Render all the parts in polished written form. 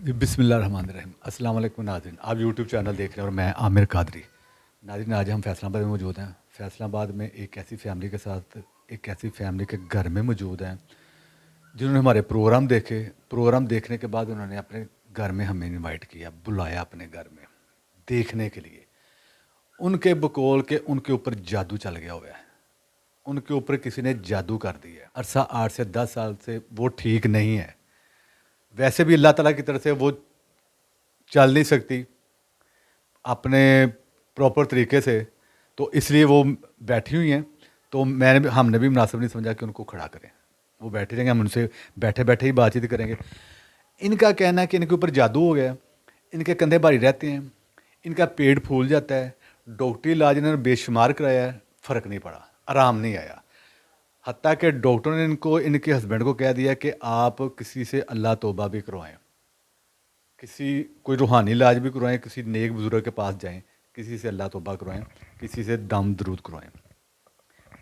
बिस्मिल्लाहिर्रहमानिर्रहीम। अस्सलाम वालेकुम नाज़रीन, आप यूट्यूब चैनल देख रहे हैं और मैं आमिर कादरी। नाज़रीन, आज हम फैसलाबाद में मौजूद हैं। फैसलाबाद में एक ऐसी फैमिली के साथ, एक ऐसी फैमिली के घर में मौजूद हैं जिन्होंने हमारे प्रोग्राम देखे। प्रोग्राम देखने के बाद उन्होंने अपने घर में हमें इनवाइट किया, बुलाया अपने घर में देखने के लिए। उनके बकौल के उनके ऊपर जादू चल गया हुआ है, उनके ऊपर किसी ने जादू कर दिया है। अरसा 8 से 10 साल से वो ठीक नहीं है। वैसे भी अल्लाह ताला की तरफ से वो चल नहीं सकती अपने प्रॉपर तरीके से, तो इसलिए वो बैठी हुई हैं। तो हमने भी मुनासिब नहीं समझा कि उनको खड़ा करें। वो बैठे रहेंगे, हम उनसे बैठे बैठे ही बातचीत करेंगे। इनका कहना है कि इनके ऊपर जादू हो गया, इनके कंधे भारी रहते हैं, इनका पेट फूल जाता है। डॉक्टरी इलाज इन्होंने बेशुमार कराया है, फ़र्क नहीं पड़ा, आराम नहीं आया। हत्ता कि डॉक्टर ने इनको, इनके हस्बैंड को कह दिया कि आप किसी से अल्लाह तौबा भी करवाएं, किसी कोई रूहानी इलाज भी करवाएं, किसी नेक बुजुर्ग के पास जाएं, किसी से अल्लाह तौबा करवाएं, किसी से दम दरूद करवाएं।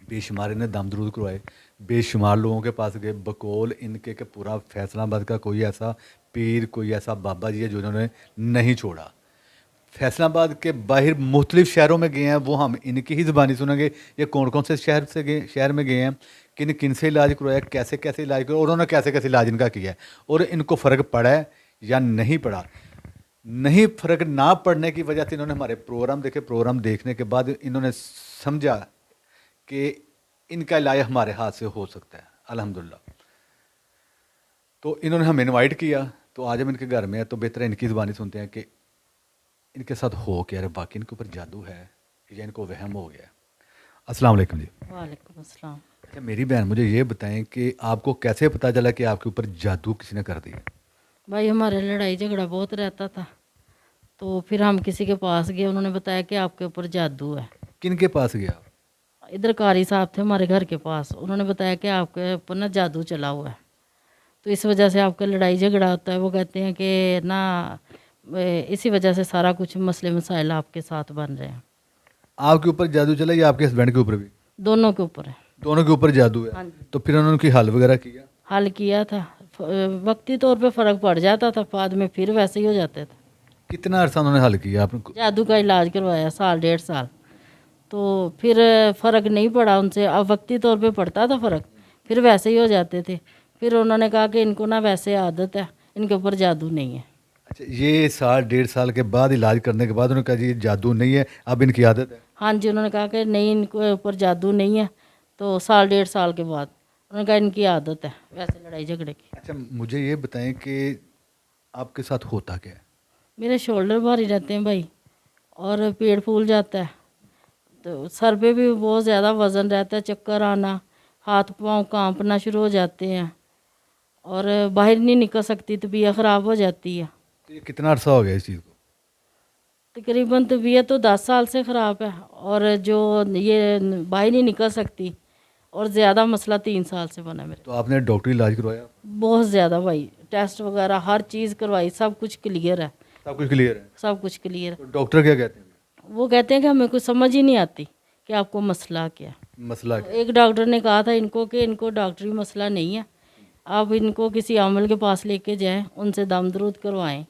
बेशुमार इन्हें दम दरूद करवाए, बेशुमार लोगों के पास गए। बकौल इनके कि पूरा फैसलाबाद का कोई ऐसा पीर, कोई ऐसा बाबा जी है जो उन्होंने नहीं छोड़ा। फैसलाबाद के बाहर मुख्तलिफ शहरों में गए हैं, वो हम इनकी ही ज़बानी सुनेंगे। ये कौन कौन से शहर में गए हैं, किन किन से इलाज करवाया, कैसे कैसे इलाज करवाया, और उन्होंने कैसे कैसे इलाज इनका किया है, और इनको फ़र्क पड़ा है या नहीं पड़ा। नहीं, फ़र्क ना पड़ने की वजह से इन्होंने हमारे प्रोग्राम देखे। प्रोग्राम देखने के बाद इन्होंने समझा कि इनका इलाज हमारे हाथ से हो सकता है, अल्हम्दुलिल्लाह। तो इन्होंने हमें इनवाइट किया, तो आज हम इनके घर में हैं, तो बेहतर है इनकी ज़बानी सुनते हैं कि इनके साथ हो क्या रहा, बाकी इनके ऊपर जादू है या इनको वहम हो गया है। अस्सलाम वालेकुम जी। वालेकुम अस्सलाम। अच्छा, मेरी बहन, मुझे ये बताएं कि आपको कैसे पता चला कि आपके ऊपर जादू किसी ने कर दिया? भाई हमारे लड़ाई झगड़ा बहुत रहता था, तो फिर हम किसी के पास गए, उन्होंने बताया कि आपके ऊपर जादू है। किन के पास गया आप? इधर कारी साहब थे हमारे घर के पास, उन्होंने बताया कि आपके ऊपर ना जादू चला हुआ है, तो इस वजह से आपका लड़ाई झगड़ा होता है। वो कहते हैं कि ना इसी वजह से सारा कुछ मसले मसाइल आपके साथ बन रहे हैं। आपके ऊपर जादू चला या आपके हस्बैंड के ऊपर भी? दोनों के ऊपर है। दोनों के ऊपर जादू है। हाँ जी। तो फिर उन्होंने कोई हल वगैरह किया? हल किया था, वक्ती तौर पे फ़र्क पड़ जाता था, बाद में फिर वैसे ही हो जाते थे। कितना अर्सा उन्होंने हल किया आपने? जादू का इलाज करवाया 1.5 साल, तो फिर फ़र्क नहीं पड़ा उनसे। अब वक्ती तौर पे पड़ता था फ़र्क, फिर वैसे ही हो जाते थे। फिर उन्होंने कहा कि इनको ना वैसे आदत है, इनके ऊपर जादू नहीं है। अच्छा, ये साल 1.5 साल के बाद इलाज करने के बाद उन्होंने कहा जी ये जादू नहीं है, अब इनकी आदत है? हाँ जी, उन्होंने कहा कि नहीं, इनके ऊपर जादू नहीं है। तो 1.5 साल के बाद उन्होंने कहा इनकी आदत है वैसे लड़ाई झगड़े की। अच्छा, मुझे ये बताएं कि आपके साथ होता क्या है? मेरे शोल्डर भारी रहते हैं भाई, और पेट फूल जाता है, तो सर पे भी बहुत ज़्यादा वज़न रहता है, चक्कर आना, हाथ पाँव कांपना शुरू हो जाते हैं, और बाहर नहीं निकल सकती, तबीयत ख़राब हो जाती है। तो ये कितना अर्सा हो गया इस चीज़ को? तकरीबन तबीयत तो 10 साल से ख़राब है, और जो ये बाहर नहीं निकल सकती, और ज़्यादा मसला 3 साल से बना है मेरे। तो आपने डॉक्टरी इलाज करवाया? बहुत ज़्यादा भाई, टेस्ट वगैरह हर चीज़ करवाई, सब कुछ क्लियर है। सब कुछ क्लियर है? सब कुछ क्लियर है। तो डॉक्टर क्या कहते हैं? वो कहते हैं कि हमें कुछ समझ ही नहीं आती कि आपको मसला क्या है। मसला तो क्या? एक डॉक्टर ने कहा था इनको कि इनको डॉक्टरी मसला नहीं है, आप इनको किसी आमल के पास लेके जाएं, उनसे दम दरूद करवाएं,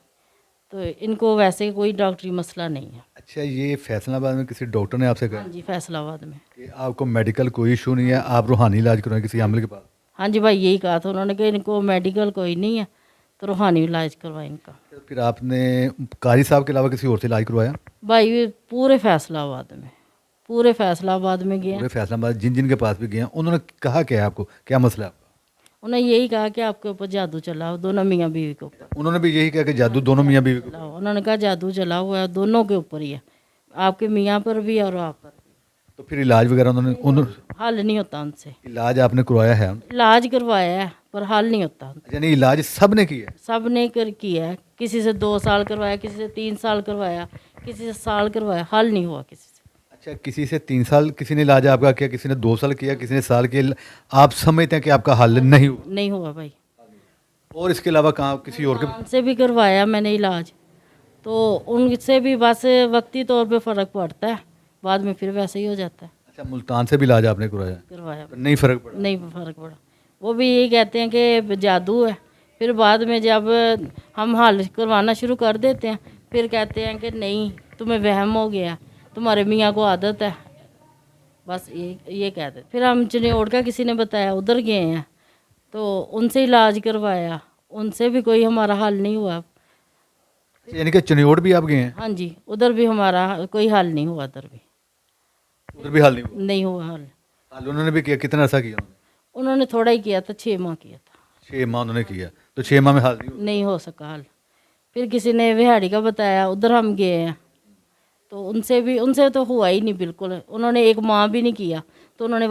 तो इनको वैसे कोई डॉक्टरी मसला नहीं है। अच्छा, ये फैसलाबाद में किसी डॉक्टर ने आपसे कहा हाँ जी, फैसलाबाद में। कि आपको मेडिकल कोई इशू नहीं है, आप रूहानी इलाज करवाएं किसी आमिल के पास? हाँ जी भाई, यही कहा था उन्होंने कि इनको मेडिकल कोई नहीं है, तो रूहानी इलाज करवाएं इनका। तो फिर आपने कारी साहब के अलावा किसी और से इलाज करवाया? भाई ये पूरे फैसलाबाद में, पूरे फैसलाबाद में गए। पूरे फैसलाबाद जिन जिन के पास भी गए हैं, उन्होंने कहा क्या है आपको, क्या मसला है आपका? उन्हें यही कहा कि आपके ऊपर जादू चला हो, दोनों मियाँ बीवी के ऊपर उन्होंने भी यही कहा कि जादू दोनों मियाँ बीवी को? चला हो। उन्होंने कहा जादू चला हुआ है, दोनों के ऊपर ही है, आपके मियाँ पर भी और आप पर भी। तो फिर इलाज वगैरह उन्होंने हल नहीं होता उनसे। इलाज आपने करवाया है? इलाज करवाया है पर हल नहीं होता। यानी इलाज सब ने किया है? सब ने कर किया है, किसी से 2 साल करवाया, किसी से 3 साल करवाया, किसी से साल करवाया, हल नहीं हुआ किसी से। अच्छा, किसी से 3 साल किसी ने इलाज आपका किया, किसी ने 2 साल किया, किसी ने साल किया, आप समझते हैं कि आपका हल नहीं हुआ? नहीं हुआ भाई। और इसके अलावा कहाँ किसी और के? उनसे भी करवाया मैंने इलाज, तो उनसे भी बस वक्ती तौर पे फ़र्क पड़ता है, बाद में फिर वैसे ही हो जाता है। अच्छा, मुल्तान से भी इलाज आपने करवाया? करवाया, तो नहीं फ़र्क पड़ा? नहीं फ़र्क पड़ा। वो भी यही कहते हैं कि जादू है, फिर बाद में जब हम हल करवाना शुरू कर देते हैं फिर कहते हैं कि नहीं तुम्हें वहम हो गया, तुम्हारे मियाँ को आदत है, बस ये कहते। फिर हम चनियोड़ का किसी ने बताया, उधर गए हैं तो उनसे इलाज करवाया, उनसे भी कोई हमारा हल नहीं हुआ। यानी कि चनियोड़ भी आप गए हैं? हाँ जी, उधर भी हमारा कोई हल नहीं हुआ, उधर भी हाल नहीं हुआ? नहीं हुआ हल। हाल उन्होंने भी किया? कितना अर्सा किया उन्होंने थोड़ा ही किया था, 6 माह किया था, 6 माह उन्होंने किया, तो 6 माह में हाल नहीं हुआ? नहीं हो सका हल। फिर किसी ने बिहाड़ी का बताया, उधर हम गए हैं तो उनसे तो हुआ ही नहीं बिल्कुल। उन्होंने 1 माह भी नहीं किया तो उन्होंने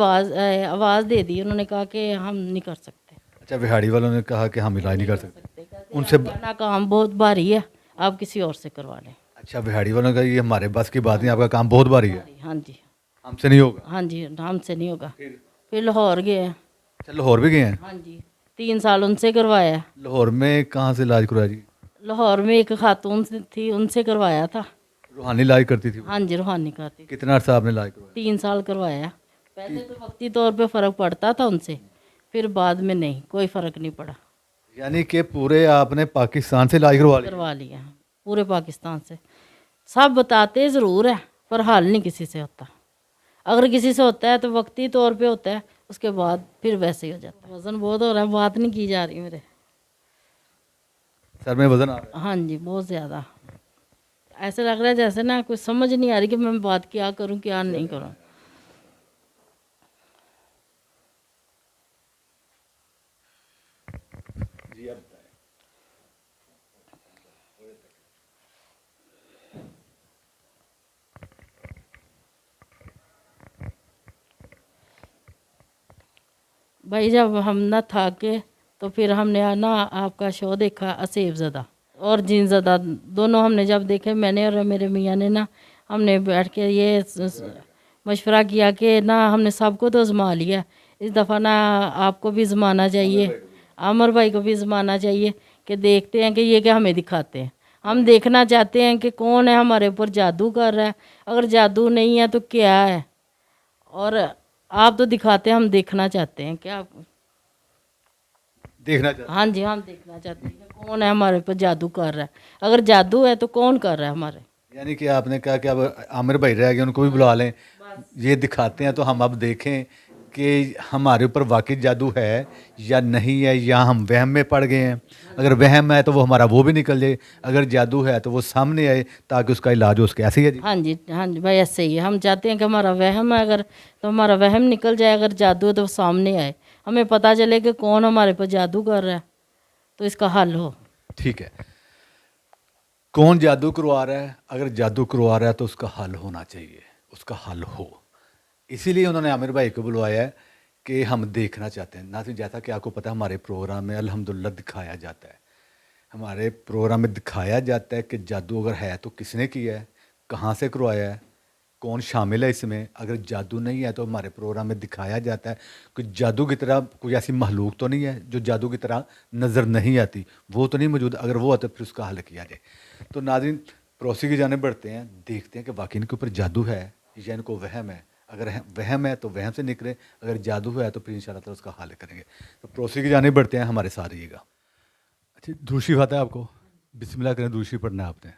आवाज़ दे दी, उन्होंने कहा कि हम नहीं कर सकते। अच्छा, बिहाड़ी वालों ने कहा कि हम इलाज नहीं कर सकते उनसे उनसे? ना काम बहुत भारी है, आप किसी और से करवा लें। अच्छा, बिहाड़ी वालों ने कहा ये हमारे बस की बात नहीं, आपका काम बहुत भारी है, हाँ जी, हमसे नहीं होगा। हाँ जी, हमसे नहीं होगा। फिर लाहौर गए हैं। अच्छा, लाहौर भी गए हैं? हाँ जी, 3 साल उनसे करवाया। लाहौर में कहाँ से इलाज करवाया जी? लाहौर में एक खातून थी, उनसे करवाया था। रूहानी इलाज करती थी वो? हाँ जी, रूहानी करती। कितना अर्सा आपने इलाज करवाया? 3 साल करवाया। पहले तो वक्ती तौर पे फ़र्क पड़ता था उनसे, फिर बाद में नहीं, कोई फ़र्क नहीं पड़ा। यानी कि पूरे आपने पाकिस्तान से इलाज करवा लिया? करवा लिया पूरे पाकिस्तान से। सब बताते ज़रूर है पर हाल नहीं किसी से होता। अगर किसी से होता है तो वक्ती तौर पे होता है, उसके बाद फिर वैसे ही हो जाता है। वज़न बहुत हो रहा है, बात नहीं की जा रही मेरे। सर में वजन आ रहा हाँ जी, बहुत ज़्यादा। ऐसे लग रहा है जैसे ना कुछ समझ नहीं आ रही कि मैं बात क्या करूं क्या नहीं करूं। है जी? आप बताएं। भाई जब हम ना था के तो फिर हमने ना आपका शो देखा असेब ज़दा और जीन ज़दा, दोनों हमने जब देखे, मैंने और मेरे मियाँ ने ना, हमने बैठ के ये मशवरा किया कि ना हमने सबको तो आजमा लिया, इस दफ़ा ना आपको भी आजमाना चाहिए, आमर भाई को भी आजमाना चाहिए कि देखते हैं कि ये क्या हमें दिखाते हैं। हम देखना चाहते हैं कि कौन है हमारे ऊपर जादू कर रहा है, अगर जादू नहीं है तो क्या है। और आप तो दिखाते हैं, हम देखना चाहते हैं क्या आप। देखना चाहते हाँ जी, हम देखना चाहते हैं कि कौन है हमारे ऊपर जादू कर रहा है, अगर जादू है तो कौन कर रहा है हमारे। हैं? यानी कि आपने कहा कि अब आमिर भाई रह गए, उनको भी बुला लें, ये दिखाते हैं तो हम अब देखें कि हमारे ऊपर वाकई जादू है या नहीं है, या हम वहम में पड़ गए हैं। अगर वहम है तो वो हमारा वो भी निकल जाए, अगर जादू है तो वो सामने आए ताकि उसका इलाज हो सके। ऐसे ही है जी? हाँ जी, हाँ जी भाई, ऐसे ही है। हम चाहते हैं कि हमारा वहम है, अगर तो हमारा वहम निकल जाए, अगर जादू है तो वो सामने आए, हमें पता चले कि कौन हमारे पर जादू कर रहा है, तो इसका हल हो। ठीक है, कौन जादू करवा रहा है? अगर जादू करवा रहा है तो उसका हल होना चाहिए, उसका हल हो। इसीलिए उन्होंने आमिर भाई को बुलवाया है कि हम देखना चाहते हैं। ना सिर्फ जैसा कि आपको पता है हमारे प्रोग्राम में अल्हम्दुलिल्लाह दिखाया जाता है, हमारे प्रोग्राम में दिखाया जाता है कि जादू अगर है तो किसने किया है, कहाँ से करवाया है, कौन शामिल है इसमें। अगर जादू नहीं है तो हमारे प्रोग्राम में दिखाया जाता है कि जादू की तरह कोई ऐसी महलूक तो नहीं है जो जादू की तरह नज़र नहीं आती, वो तो नहीं मौजूद। अगर वो आता है फिर उसका हल किया जाए। तो नाज़रीन, पड़ोसी की जानिब बढ़ते हैं, देखते हैं कि वाकई इनके ऊपर जादू है या इनको वहम है। अगर वहम है तो वहम से निकले, अगर जादू है तो फिर इंशाल्लाह ताला उसका हल करेंगे। तो पड़ोसी की जानिब बढ़ते हैं, हमारे साथ रहिएगा। अच्छा, दूसरी बात है आपको, बिस्मिल्लाह करें, दूसरी पढ़ना है आपने।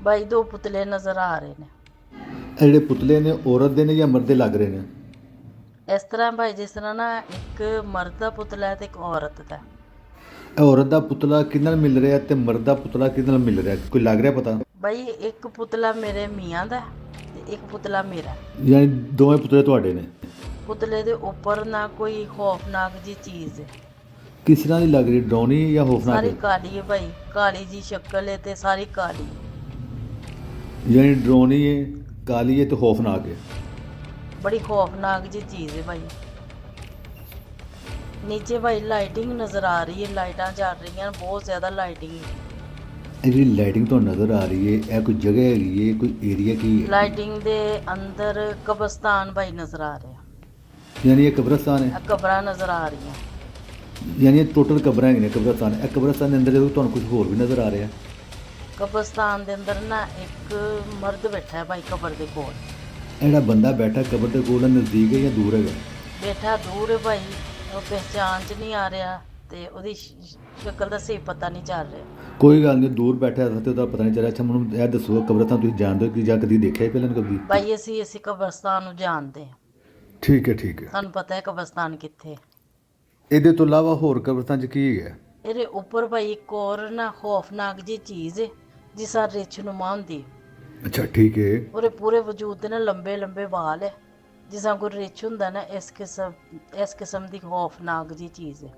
भाई दो पुतले नज़र आ रहे ने। ਇਹ ਜਿਹੜੇ ਪੁਤਲੇ ਨੇ ਔਰਤ ਦੇ ਨੇ ਜਾਂ ਮਰਦ ਦੇ ਲੱਗ ਰਹੇ ਨੇ? ਇਸ ਤਰ੍ਹਾਂ ਭਾਈ ਜਿਸ ਤਰ੍ਹਾਂ ਨਾ ਇੱਕ ਮਰਦ ਦਾ ਪੁਤਲਾ ਹੈ ਤੇ ਇੱਕ ਔਰਤ ਦਾ। ਇਹ ਔਰਤ ਦਾ ਪੁਤਲਾ ਕਿਹਦੇ ਨਾਲ ਮਿਲ ਰਿਹਾ ਤੇ ਮਰਦ ਦਾ ਪੁਤਲਾ ਕਿਹਦੇ ਨਾਲ ਮਿਲ ਰਿਹਾ, ਕੋਈ ਲੱਗ ਰਿਹਾ ਪਤਾ? ਭਾਈ ਇੱਕ ਪੁਤਲਾ ਮੇਰੇ ਮੀਆਂ ਦਾ ਤੇ ਇੱਕ ਪੁਤਲਾ ਮੇਰਾ। ਯਾਨੀ ਦੋਵੇਂ ਪੁਤਲੇ ਤੁਹਾਡੇ ਨੇ? ਪੁਤਲੇ ਦੇ ਉੱਪਰ ਨਾ ਕੋਈ ਖੌਫਨਾਕ ਜੀ ਚੀਜ਼ ਹੈ। ਕਿਸ ਤਰ੍ਹਾਂ ਦੀ ਲੱਗ ਰਹੀ, ਡਰਾਉਣੀ ਜਾਂ ਖੌਫਨਾਕ? ਸਾਰੀ ਕਾਲੀ ਹੈ ਭਾਈ, ਕਾਲੀ ਜੀ ਸ਼ਕਲ ਹੈ ਤੇ ਸਾਰੀ ਕਾਲੀ। ਯਾਨੀ ਡਰਾਉਣੀ ਹੈ, ਕਾਲੀ ਹੈ ਤੇ ਖੌਫਨਾਕ ਹੈ। बड़ी खौफनाक जी चीज़ है भाई। नीचे भाई लाइटिंग नज़र आ रही है, लाइटां चल रही हैं, बहुत ज़्यादा लाइटिंग है। ਇਹ ਜਿਹੜੀ ਲਾਈਟਿੰਗ ਤੁਹਾਨੂੰ ਨਜ਼ਰ ਆ ਰਹੀ ਹੈ, ਇਹ ਕੋਈ ਜਗ੍ਹਾ ਹੈਗੀ ਹੈ, ਕੋਈ ਏਰੀਆ ਕੀ ਹੈ? लाइटिंग दे अंदर कब्रस्तान भाई नज़र आ रहा है। ਯਾਨੀ ਇਹ ਕਬਰਸਤਾਨ ਹੈ? कब्रां नज़र आ रही हैं। ਯਾਨੀ ਇਹ ਟੋਟਲ ਕਬਰਾਂ ਹੈਗੀਆਂ ਨੇ ਕਬਰਸਤਾਨ। ਇਹ ਕਬਰਸਤਾਨ ਦੇ ਅੰਦਰ ਤੁਹਾਨੂੰ ਕੁਝ ਹੋਰ ਵੀ ਨਜ਼ਰ ਆ ਰਿਹਾ? कब्रस्तान दे अंदर ना एक मर्द बैठा है भाई कब्र दे कोल। ਇਹ ਜਿਹੜਾ ਬੰਦਾ ਬੈਠਾ ਕਬਰ ਦੇ ਕੋਲ, ਨਜ਼ਦੀਕ ਹੈ ਜਾਂ ਦੂਰ ਹੈਗਾ? बैठा दूर है भाई, वो पहचान च नहीं आ रहा ते ओदी शक्ल दा सही पता नहीं चल रहा। ਕੋਈ ਗੱਲ ਨਹੀਂ, ਦੂਰ ਬੈਠਾ ਤਾਂ ਤੇ ਉਹਦਾ ਪਤਾ ਨਹੀਂ ਚੱਲਿਆ। ਅੱਛਾ ਮੈਨੂੰ ਇਹ ਦੱਸੋ, ਕਬਰਸਤਾਨ ਤੁਸੀਂ ਜਾਣਦੇ ਹੋ ਕਿ ਜਾਂ ਕਦੀ ਦੇਖਿਆ ਪਹਿਲਾਂ ਕਦੀ? भाई ਅਸੀਂ कब्रस्तान ਨੂੰ ਜਾਣਦੇ ਹਾਂ। ਠੀਕ ਹੈ ਠੀਕ ਹੈ। ਤੁਹਾਨੂੰ ਪਤਾ ਹੈ ਕਬਰਸਤਾਨ ਕਿੱਥੇ ਹੈ। ਇਹਦੇ ਤੋਂ ਇਲਾਵਾ ਹੋਰ ਕਬਰਸਤਾਨ 'ਚ ਕੀ ਹੈ? ਇਹਦੇ ਉੱਪਰ ਭਾਈ ਇੱਕ ਹੋਰ ਨਾ ਖੌਫਨਾਕ ਜੀ ਚੀਜ਼ ਹੈ ਜਿਸ ਆ ਰਿਛ ਨੁਮਾ ਹੁੰਦੀ। ਅੱਛਾ ਠੀਕ ਹੈ। ਉਹਦੇ ਪੂਰੇ ਵਜੂਦ ਦੇ ਨਾ ਲੰਬੇ ਲੰਬੇ ਵਾਲ ਹੈ ਜਿਸ ਆ ਕੋਈ ਰਿਛ ਹੁੰਦਾ ਨਾ, ਇਸ ਕਿਸਮ ਦੀ ਖੌਫਨਾਕ ਜੀ ਚੀਜ਼ ਹੈ।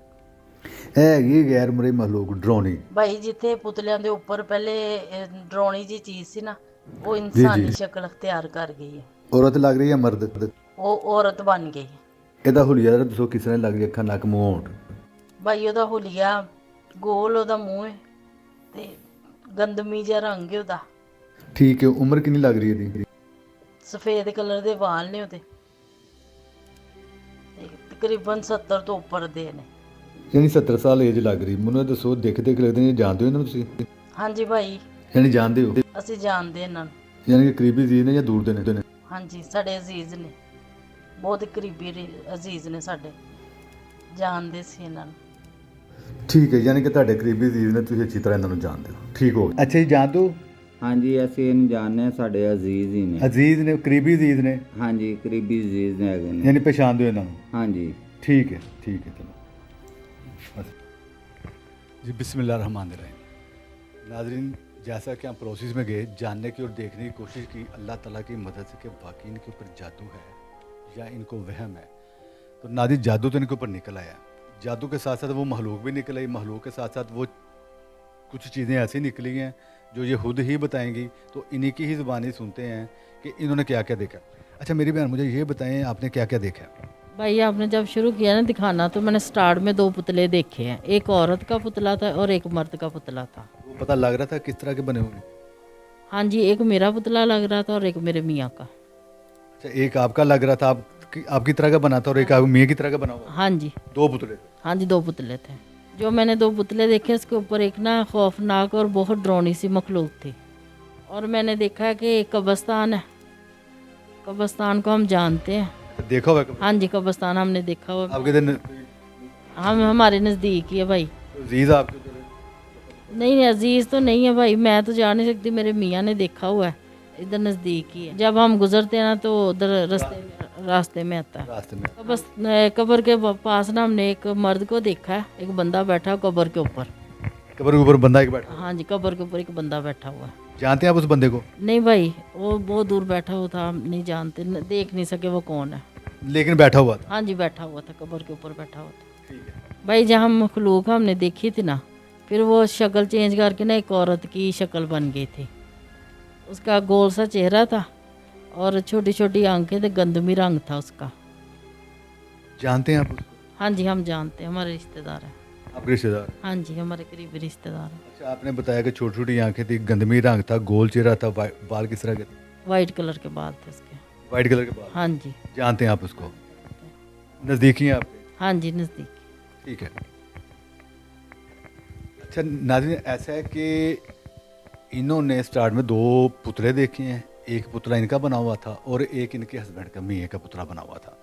ਇਹ ਹੈਗੀ ਗੈਰ ਮਰੇ ਮਖਲੂਕ, ਡਰਾਉਣੀ। ਭਾਈ ਜਿੱਥੇ ਪੁਤਲਿਆਂ ਦੇ ਉੱਪਰ ਪਹਿਲੇ ਡਰਾਉਣੀ ਜੀ ਚੀਜ਼ ਸੀ ਨਾ, ਉਹ ਇਨਸਾਨੀ ਸ਼ਕਲ ਅਖਤਿਆਰ ਕਰ ਗਈ ਹੈ। ਔਰਤ ਲੱਗ ਰਹੀ ਹੈ ਮਰਦ? ਉਹ ਔਰਤ ਬਣ ਗਈ। ਇਹਦਾ ਹੁਲੀਆ ਜਰਾ ਦੱਸੋ ਕਿਸ ਤਰ੍ਹਾਂ ਲੱਗ ਰਹੀ, ਅੱਖਾਂ, ਨੱਕ, ਮੂੰਹ, ਹੋਂਠ? ਭਾਈ ਉਹਦਾ ਹੁਲੀਆ ਗੋਲ, ਉਹਦਾ ਮੂੰਹ ਹੈ ਤੇ ਗੰਦਮੀ ਜਿਹਾ ਰੰਗ ਹੈ ਉਹਦਾ। ਠੀਕ ਹੈ। ਉਮਰ ਕਿੰਨੀ ਲੱਗ ਰਹੀ ਹੈ ਇਹਦੀ? ਸਫੇਦ ਕਲਰ ਦੇ ਵਾਲ ਨੇ ਉਹਦੇ ਤੇ ਤਕਰੀਬਨ 70 ਤੋਂ ਉੱਪਰ ਦੇ ਨੇ। ਯਾਨੀ 70 ਸਾਲ ਏਜ ਲੱਗ ਰਹੀ। ਮੈਨੂੰ ਇਹ ਦੱਸੋ, ਦੇਖ ਦੇਖ ਲੱਗਦੇ ਨੇ, ਜਾਣਦੇ ਹੋ ਇਹਨਾਂ ਨੂੰ ਤੁਸੀਂ? ਹਾਂਜੀ ਭਾਈ ਯਾਨੀ ਜਾਣਦੇ ਹੋ? ਅਸੀਂ ਜਾਣਦੇ ਇਹਨਾਂ ਨੂੰ। ਯਾਨੀ ਕਿ ਕਰੀਬੀ ਜੀ ਨੇ ਜਾਂ ਦੂਰ ਦੇ ਨੇ? ਹਾਂਜੀ ਸਾਡੇ ਅਜ਼ੀਜ਼ ਨੇ, ਬਹੁਤ ਕਰੀਬੀ ਅਜ਼ੀਜ਼ ਨੇ ਸਾਡੇ, ਜਾਣਦੇ ਸੀ ਇਹਨਾਂ ਨੂੰ। ਠੀਕ ਹੈ, ਯਾਨੀ ਕਿ ਤੁਹਾਡੇ ਕਰੀਬੀ ਜੀ ਨੇ, ਤੁਸੀਂ ਅੱਛੀ ਤਰ੍ਹਾਂ ਇਹਨਾਂ ਨੂੰ ਜਾਣਦੇ ਹੋ। ਠੀਕ ਹੋ ਗਿਆ। ਅੱਛਾ ਜੀ, ਜਾਣਦੇ ਹੋ? ਹਾਂਜੀ ਅਸੀਂ ਇਹਨੂੰ ਜਾਣਦੇ ਹਾਂ, ਸਾਡੇ ਅਜ਼ੀਜ਼ ਹੀ ਨੇ। ਅਜ਼ੀਜ਼ ਨੇ, ਕਰੀਬੀ ਅਜ਼ੀਜ਼ ਨੇ? ਹਾਂਜੀ ਕਰੀਬੀ ਅਜ਼ੀਜ਼ ਨੇ ਹੈਗੇ ਨੇ। ਯਾਨੀ ਪਛਾਣਦੇ ਹੋ ਇਹਨਾਂ ਨੂੰ? ਹਾਂਜੀ ठीक है ठीक है। चलो जी, बिस्मिल्लाहिर्रहमानिर्रहीम। नाज़रीन, जैसा कि हम प्रोसेस में गए, जानने की और देखने की कोशिश की अल्लाह ताला की मदद से कि वाकई इनके ऊपर जादू है या इनको वहम है। तो नाज़रीन, जादू तो इनके ऊपर निकल आया। जादू के साथ साथ वो महलूक भी निकल आई। महलूक के साथ साथ वो कुछ चीज़ें ऐसी निकली हैं जो ये खुद ही बताएंगी। तो इन्हीं की ही ज़ुबानी सुनते हैं कि इन्होंने क्या क्या देखा। अच्छा मेरी बहन, मुझे ये बताएं, आपने क्या क्या देखा? भाई आपने जब शुरू किया ना दिखाना, तो मैंने स्टार्ट में 2 पुतले देखे हैं। एक औरत का पुतला था और एक मर्द का पुतला था। वो पता लग रहा था किस तरह के बने होंगे? हाँ जी, एक मेरा पुतला लग रहा था और एक मेरे मियाँ का। अच्छा, एक आपका लग रहा था, आपकी तरह का बना था, और एक आपकी मियाँ की तरह का बना हुआ? हाँ जी 2 पुतले थे? हाँ जी 2 पुतले थे। जो मैंने 2 पुतले देखे, उसके ऊपर एक ना खौफनाक और बहुत डरावनी सी मखलूक थी। और मैंने देखा कि एक कब्रस्तान है। कब्रस्तान को हम जानते हैं। देखा हुआ? हाँ जी कब्रस्तान हमने देखा हुआ। आपके दिन हम हमारे नज़दीक ही है भाई। अजीज आपके उधर? नहीं अजीज़ तो नहीं है भाई, मैं तो जा नहीं सकती, मेरे मियाँ ने देखा हुआ है, इधर नज़दीक ही है। जब हम गुजरते हैं ना तो उधर रास्ते में आता है। रास्ते में? बस कब्र के पास ना हमने एक मर्द को देखा है, एक बंदा बैठा कब्र के ऊपर। कब्र के ऊपर बंदा एक बैठा? हाँ जी कब्र के ऊपर एक बंदा बैठा हुआ है। जानते हैं आप उस बंदे को? नहीं भाई, वो बहुत दूर बैठा हुआ था, हम नहीं जानते, देख नहीं सके वो कौन है। लेकिन बैठा हुआ था? हाँ जी बैठा हुआ था, कब्र के ऊपर बैठा हुआ था। ठीक है। भाई जहाँ मखलूक हमने देखी थी ना, फिर वो शक्ल चेंज करके ना एक औरत की शक्ल बन गई थी। उसका गोल सा चेहरा था और छोटी छोटी आंखें थे, गंदमी रंग था उसका। जानते हैं आप उसको? हाँ जी हम जानते हैं, हमारे रिश्तेदार हैं। आपके रिश्तेदार? हाँ जी हमारे करीबी रिश्तेदार हैं। अच्छा, आपने बताया कि छोटी छोटी आंखें थी, गंदमी रंग था, गोल चेहरा था, बाल किस तरह के थे? वाइट कलर के बाल थे उसके। वाइट कलर के बाल? हाँ जी। जानते हैं आप उसको? नज़दीकी हैं आपके? हाँ जी नज़दीक। ठीक है। अच्छा नाज़रीन, ऐसा है कि इन्होंने स्टार्ट में 2 पुतले देखे हैं। एक पुतला इनका बना हुआ था और एक इनके हस्बैंड का, मियाँ का पुतला बना हुआ था।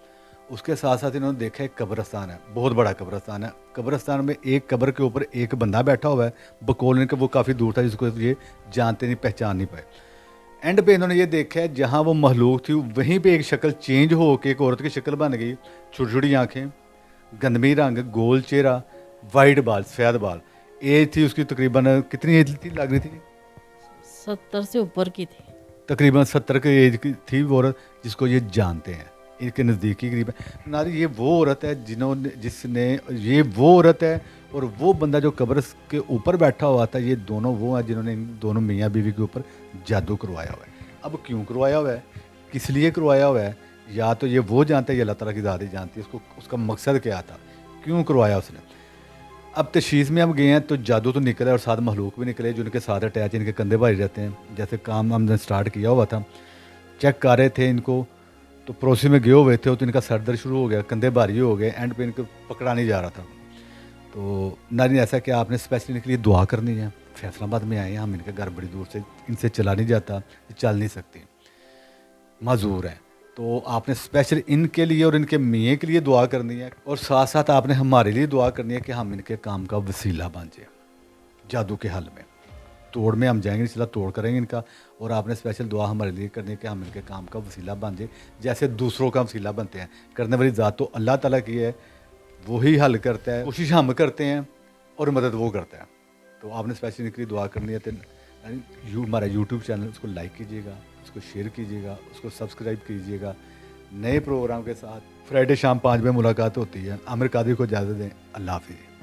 उसके साथ साथ इन्होंने देखा एक कब्रस्तान है, बहुत बड़ा कब्रस्तान है। कब्रस्तान में एक कब्र के ऊपर एक बंदा बैठा हुआ है, बकौल इनका वो काफ़ी दूर था जिसको ये जानते नहीं, पहचान नहीं पाए। एंड पे इन्होंने ये देखा है जहाँ वो महलूक थी वहीं पे एक शक्ल चेंज हो के एक औरत की शक्ल बन गई, छोटी छोटी आँखें, गंदमी रंग, गोल चेहरा, वाइट बाल, सफ़ेद बाल। एज थी उसकी तकरीबन कितनी एज थी लग रही थी? 70 से ऊपर की थी। तकरीबन 70 की एज की थी वो औरत जिसको ये जानते हैं, इनके नज़दीकी करीब है। नारी ये वो औरत है ये वो औरत है और वो बंदा जो कब्र के ऊपर बैठा हुआ था, ये दोनों वो हैं जिन्होंने इन दोनों मियाँ बीवी के ऊपर जादू करवाया हुआ है। अब क्यों करवाया हुआ है, किस लिए करवाया हुआ है, या तो ये वो जानता है, ये अल्लाह ताला की ज़ात ही जानती है उसको, उसका मकसद क्या था, क्यों करवाया उसने। अब तशीस में हम गए हैं तो जादू तो निकला और साथ महलूक भी निकले जो इनके साथ अटैच, इनके कंधे भारी रहते हैं। जैसे काम हमने स्टार्ट किया हुआ था, चेक कर रहे थे इनको, तो पड़ोसी में गए हुए थे तो इनका सर दर्द शुरू हो गया, कंधे भारी हो गए, एंड पे इनको पकड़ा नहीं जा रहा था। तो नारी ने ऐसा कि आपने स्पेशली इनके लिए दुआ करनी है, फैसलाबाद में आए हैं हम, इनके घर बड़ी दूर से, इनसे चला नहीं जाता, चल नहीं सकती, माजूर है, तो आपने स्पेशल इनके लिए और इनके मियाँ के लिए दुआ करनी है और साथ साथ आपने हमारे लिए दुआ करनी है कि हम इनके काम का वसीला बन जाए जादू के हल में। तोड़ में हम जाएंगे इंशाल्लाह, तोड़ करेंगे इनका, और आपने स्पेशल दुआ हमारे लिए करनी है कि हम इनके काम का वसीला बन जाए, जैसे दूसरों का वसीला बनते हैं। करने वाली ज़ात तो अल्लाह ताला की है, वही हल करता है, कोशिश हम करते हैं और मदद वो करता है। तो आपने स्पेशल इनके लिए दुआ करनी है। तो हमारा यूट्यूब चैनल उसको लाइक कीजिएगा, उसको शेयर कीजिएगा, उसको सब्सक्राइब कीजिएगा। नए प्रोग्राम के साथ फ्राइडे शाम 5 बजे मुलाकात होती है। आमिर कादरी को इजाज़त दें। अल्लाह हाफिज़।